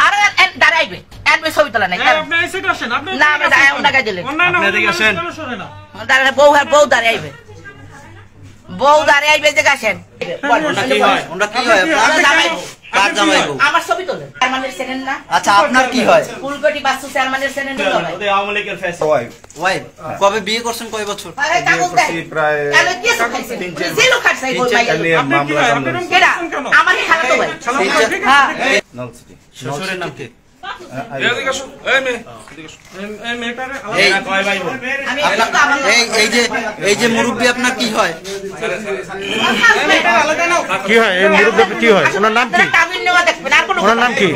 আরে দাঁড়াইবে এনবে ছবি তোলা নাই আপনি এই সাইডে আসেন আপনি না আমি দাঁড়াই ওনা গায় দিলে আপনি এদিকে আসেন দাঁড়ায় বউ দাঁড়াইবে যে গাছেন ওটা কি হয় কার জামাই বউ আমার ছবি তোলে চেয়ারম্যানের চেনেন না আচ্ছা আপনার কি হয় ফুলকটি বাস্তু চেয়ারম্যানের চেনেন না ভাই ওদের আওয়ামী লীগের ফেস ওয়াইফ কবে বিয়ে করছেন কয় বছর আরে কাগজ দেন প্রায় তাহলে কি খাইছে যে লোক খাইছে বল ভাই আপনি কি হয় আপনি এরকম কেডা কেন আমার খালাতো ভাই হ্যাঁ নলসিটি শ্বশুরের নাম কি এদিকে আসো এই মেয়ে এই মেয়েটারে এই কয় ভাই বোন আমি এই যে মুরব্বি আপনার কি হয় কি হয় এই মুরব্বি কি হয় ওনার নাম কি কাবিন নেওয়া দেখবেন আর কোনো ওনার নাম কি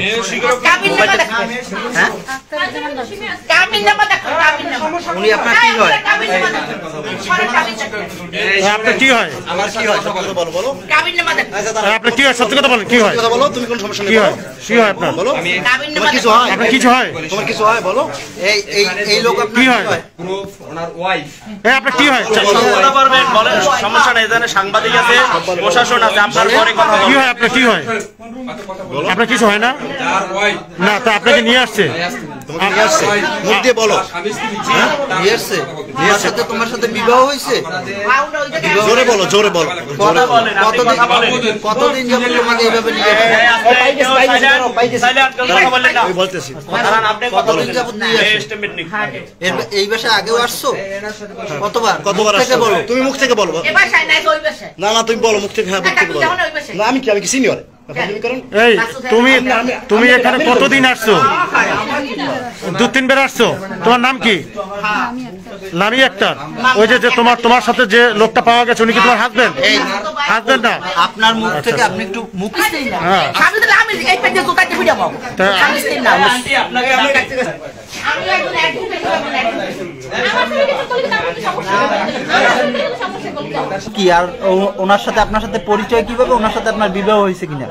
কাবিন নেওয়া দেখবেন হ্যাঁ কাবিন নেওয়া দেখবেন কাবিন নেওয়া উনি আপনার কি হয় কাবিন নেওয়া দেখবেন আপনার কি হয় আমার কি হয় বলো বলো কাবিন নেওয়া দেখবেন আপনার কি হয় সত্যি কথা বলেন কি হয় কথা বলো তুমি কোন সমস্যা কি হয় কি হয় আপনার বলো কাবিন নেওয়া কিছু হয় আপনার কিছু হয় তোমার কিছু হয় বলো এই এই লোক আপনার কি কি হয়? হয় প্রুফ ওনার ওয়াইফ এই আপনার কি হয় কথা পারবেন বলেন সমস্যা নাই জানেন সাংবাদিক আছে প্রশাসন আছে আপনার পরে কথা কি হয় আপনার কি হয় আপনার কিছু হয় না যার ওয়াইফ না তা আপনাকে নিয়ে আসছে তোমাকে নিয়ে আসছে মুখ দিয়ে বলো হ্যাঁ? নিয়ে আসছে তোমার সাথে বিবাহ হয়েছে জোরে বলো জোরে বলো কথা বলেন আপনি কথা বলেন কতদিন যাবত তোমাকে এইভাবে নিয়ে আসছে বলতেছি কতদিন যাবত নিয়ে আসছে এই বাসায় আগেও আসছো কতবার থেকে বলো তুমি মুখ থেকে বলো এ ভাষায় নাই ওই ভাষায় না না তুমি বলো মুখ থেকে হ্যাঁ মুখ থেকে বলো না আমি কি সিনিয়র এই তুমি এখানে কতদিন আসছো 2-3 বার আসছো তোমার নাম কি নামই একটা ওই যে তোমার সাথে যে লোকটা পাওয়া গেছে উনি কি তোমার হাজবেন্ড না আপনার মুখ থেকে আপনি একটু মুখ হ্যাঁ আমি তো আমি এই পেটে জুতা দিয়ে ভিডিও পাবো আমি স্টিল না আপনাকে আমি একজন অ্যাডভোকেট আমার থেকে কিছু করলে তো আমার সমস্যা কি আর ওনার সাথে আপনার সাথে পরিচয় কিভাবে ওনার সাথে আপনার বিবাহ হয়েছে কিনা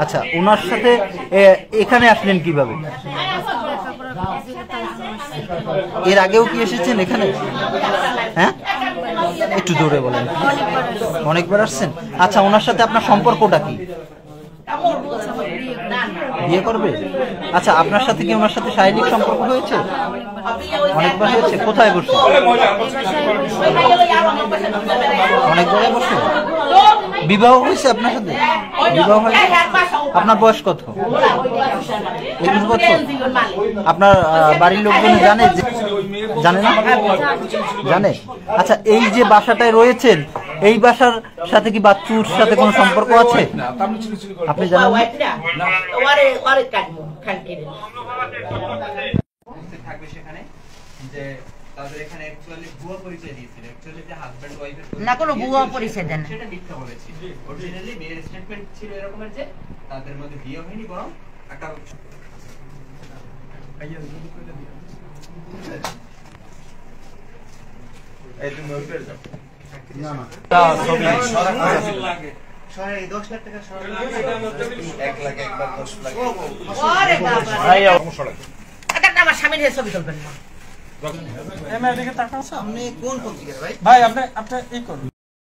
আচ্ছা ওনার সাথে এখানে আসলেন কিভাবে এর আগেও কি এসেছেন এখানে হ্যাঁ একটু জোরে বলেন অনেকবার আসছেন আচ্ছা ওনার সাথে আপনার সম্পর্কটা কি বিয়ে করবে আচ্ছা আপনার সাথে কি ওনার সাথে শারীরিক সম্পর্ক হয়েছে অনেকবার হয়েছে কোথায় বসে অনেকবার বসে বিবাহ হয়েছে আপনার সাথে বিবাহ হয়েছে আপনার বয়স কত 21 বছর আপনার বাড়ির লোকজন জানে না জানে আচ্ছা এই যে বাসাটায় রয়েছেন এই বাসার সাথে কি বাচ্চুর সাথে কোনো সম্পর্ক আছে আপনি জানেন না থাকবে সেখানে যে তাদের এখানে অ্যাকচুয়ালি ভুয়া পরিচয় দিয়েছিল অ্যাকচুয়ালি যে হাজবেন্ড ওয়াইফের না কোনো ভুয়া পরিচয় দেন সেটা মিথ্যা বলেছিল অরিজিনালি মেয়ের স্টেটমেন্ট ছিল এরকমের যে তাদের মধ্যে বিয়ে হয়নি বরং একটা এই তুমি ওইটার যাও না না লাগে সরাই 10 লাখ টাকা সরাই 1 লাখ একবার 10 লাখ ওরে বাবা ভাই সমস্যা এটা আমার স্বামীর ছবি তুলবেন না এমএ এদিকে তাকাও আপনি কোন পত্রিকা ভাই ভাই আপনি এই করুন